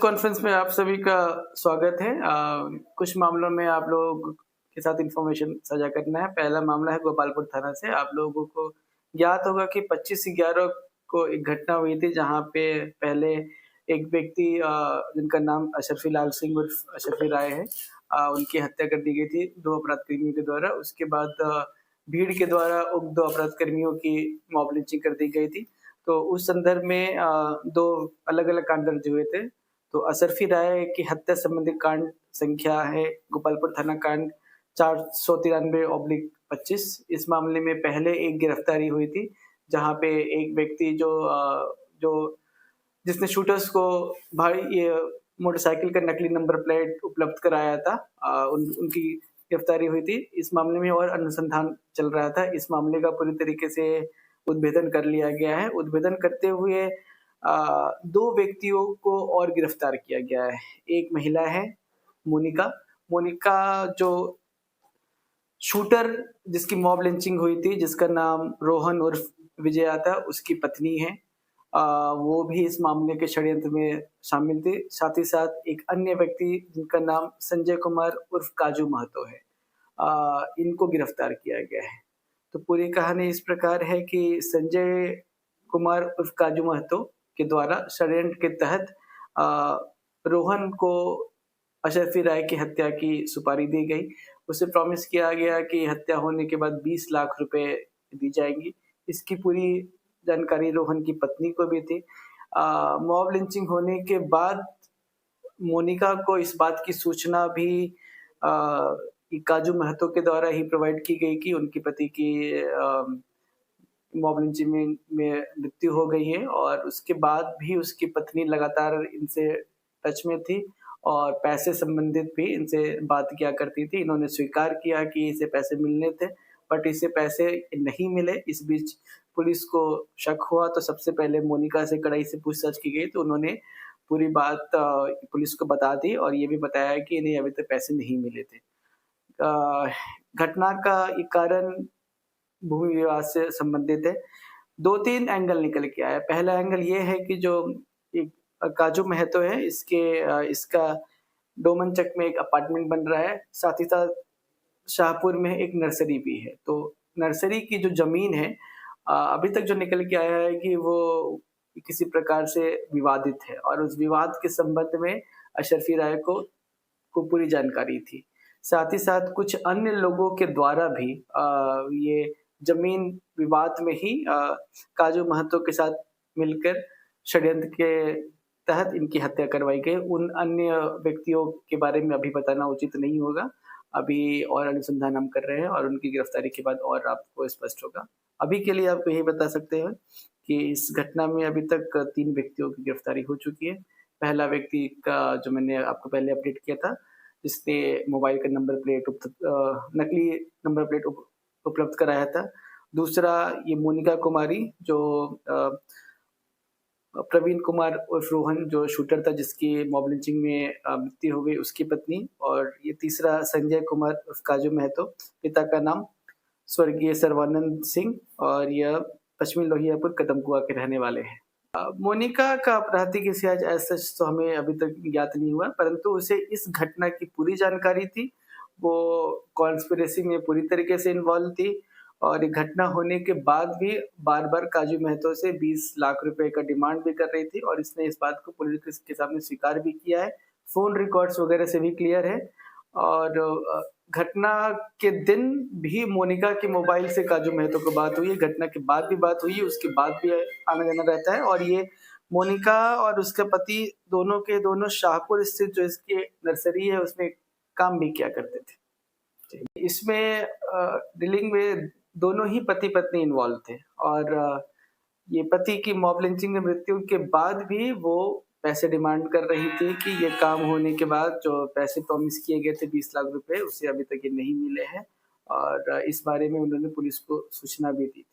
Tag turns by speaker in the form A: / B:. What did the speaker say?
A: Conference में आप सभी का स्वागत है। कुछ मामलों में आप लोगों के साथ इन्फॉर्मेशन साझा करना है। पहला मामला है गोपालपुर थाना से। आप लोगों को ज्ञात होगा कि 25/11 को एक घटना हुई थी जहाँ पे पहले एक व्यक्ति जिनका नाम अशरफी लाल सिंह उर्फ अशरफी राय है, उनकी हत्या कर दी गई थी 2 अपराध कर्मियों के द्वारा। उसके बाद भीड़ के द्वारा उक्त 2 अपराध कर्मियों की मॉब लिंचिंग कर दी गई थी। तो उस संदर्भ में 2 अलग-अलग कांड दर्ज हुए थे। तो अशरफी राय की हत्या संबंधी कांड संख्या है गोपालपुर थाना कांड 493/25। इस मामले में पहले एक गिरफ्तारी हुई थी, जहाँ पे एक व्यक्ति जो जिसने शूटर्स को भाई ये मोटरसाइकिल का नकली नंबर प्लेट उपलब्ध कराया था, उनकी गिरफ्तारी हुई थी। इस मामले में और अनुसंधान चल रहा था। इस मामले का पूरी तरीके से उद्भेदन कर लिया गया है। उद्भेदन करते हुए 2 व्यक्तियों को और गिरफ्तार किया गया है। एक महिला है मोनिका। मोनिका जो शूटर जिसकी मॉब लिंचिंग हुई थी, जिसका नाम रोहन उर्फ विजया था, उसकी पत्नी है। वो भी इस मामले के षड्यंत्र में शामिल थे। साथ ही साथ एक अन्य व्यक्ति जिनका नाम संजय कुमार उर्फ काजू महतो है। इनको गिरफ्तार किया गया है। तो पूरी कहानी इस प्रकार है कि संजय कुमार उर्फ काजू महतो के द्वारा षड्यंत्र के तहत रोहन को अशरफी राय की हत्या की सुपारी दी गई। उसे प्रॉमिस किया गया कि हत्या होने के बाद 20 लाख रुपए दी जाएंगी। इसकी पूरी जानकारी रोहन की पत्नी को भी थी। मॉब लिंचिंग होने के बाद मोनिका को इस बात की सूचना भी काजू महतो के द्वारा ही प्रोवाइड की गई कि उनके पति की मॉब लिंचिंग में मृत्यु हो गई है, और उसके बाद भी उसकी पत्नी लगातार इनसे टच में थी और पैसे संबंधित भी इनसे बात किया करती थी। इन्होंने स्वीकार किया कि इसे पैसे मिलने थे, बट इसे पैसे नहीं मिले। इस बीच पुलिस को शक हुआ तो सबसे पहले मोनिका से कड़ाई से पूछताछ की गई, तो उन्होंने पूरी बात पुलिस को बता दी और ये भी बताया कि इन्हें अभी तक पैसे नहीं मिले थे। घटना का ये कारण भूमि विवाद से संबंधित है। 2-3 एंगल निकल के आया। पहला एंगल ये है कि जो एक काजू महतो है, इसका डोमनचक में एक अपार्टमेंट बन रहा है। साथ ही साथ शाहपुर में एक नर्सरी भी है। तो नर्सरी की जो ज़मीन है, अभी तक जो निकल के आया है कि वो किसी प्रकार से विवादित है, और उस विवाद के संबंध में अशरफी राय को पूरी जानकारी थी। साथ ही साथ कुछ अन्य लोगों के द्वारा भी ये ज़मीन विवाद में ही काजू महतो के साथ मिलकर षड्यंत्र के तहत इनकी हत्या करवाई गई। उन अन्य व्यक्तियों के बारे में अभी बताना उचित नहीं होगा। अभी और अनुसंधान हम कर रहे हैं और उनकी गिरफ्तारी के बाद और आपको स्पष्ट होगा। अभी के लिए आपको यही बता सकते हैं कि इस घटना में अभी तक 3 व्यक्तियों की गिरफ्तारी हो चुकी है। पहला व्यक्ति का जो मैंने आपको पहले अपडेट किया था, जिसने मोबाइल का नंबर प्लेट नकली नंबर प्लेट उपलब्ध कराया था। दूसरा ये मोनिका कुमारी जो प्रवीण कुमार उर्फ रोहन जो शूटर था, जिसकी मॉब लिंचिंग में मृत्यु हो गई, उसकी पत्नी। और ये तीसरा संजय कुमार उर्फ काजू महतो, पिता का नाम स्वर्गीय सर्वानंद सिंह, और यह पश्चिमी लोहियापुर कदमकुआ के रहने वाले हैं। मोनिका का आपराधिक इतिहास ऐसा तो हमें अभी तक ज्ञात नहीं हुआ, परंतु उसे इस घटना की पूरी जानकारी थी। वो कॉन्स्पिरेसी में पूरी तरीके से इन्वॉल्व थी, और ये घटना होने के बाद भी बार-बार काजू महतो से 20 लाख रुपए का डिमांड भी कर रही थी, और इसने इस बात को पुलिस के सामने स्वीकार भी किया है। फ़ोन रिकॉर्ड्स वगैरह से भी क्लियर है। और घटना के दिन भी मोनिका के मोबाइल से काजू महतो को बात हुई है, घटना के बाद भी बात हुई है, उसके बाद भी आना-जाना रहता है। और ये मोनिका और उसका पति दोनों के दोनों शाहपुर स्थित जो इसकी नर्सरी है, उसमें काम भी किया करते थे। इसमें डीलिंग में दोनों ही पति-पत्नी इन्वॉल्व थे, और ये पति की मॉब लिंचिंग में मृत्यु के बाद भी वो पैसे डिमांड कर रही थी कि ये काम होने के बाद जो पैसे प्रॉमिस किए गए थे 20 लाख रुपए, उसे अभी तक ये नहीं मिले हैं, और इस बारे में उन्होंने पुलिस को सूचना भी दी थी।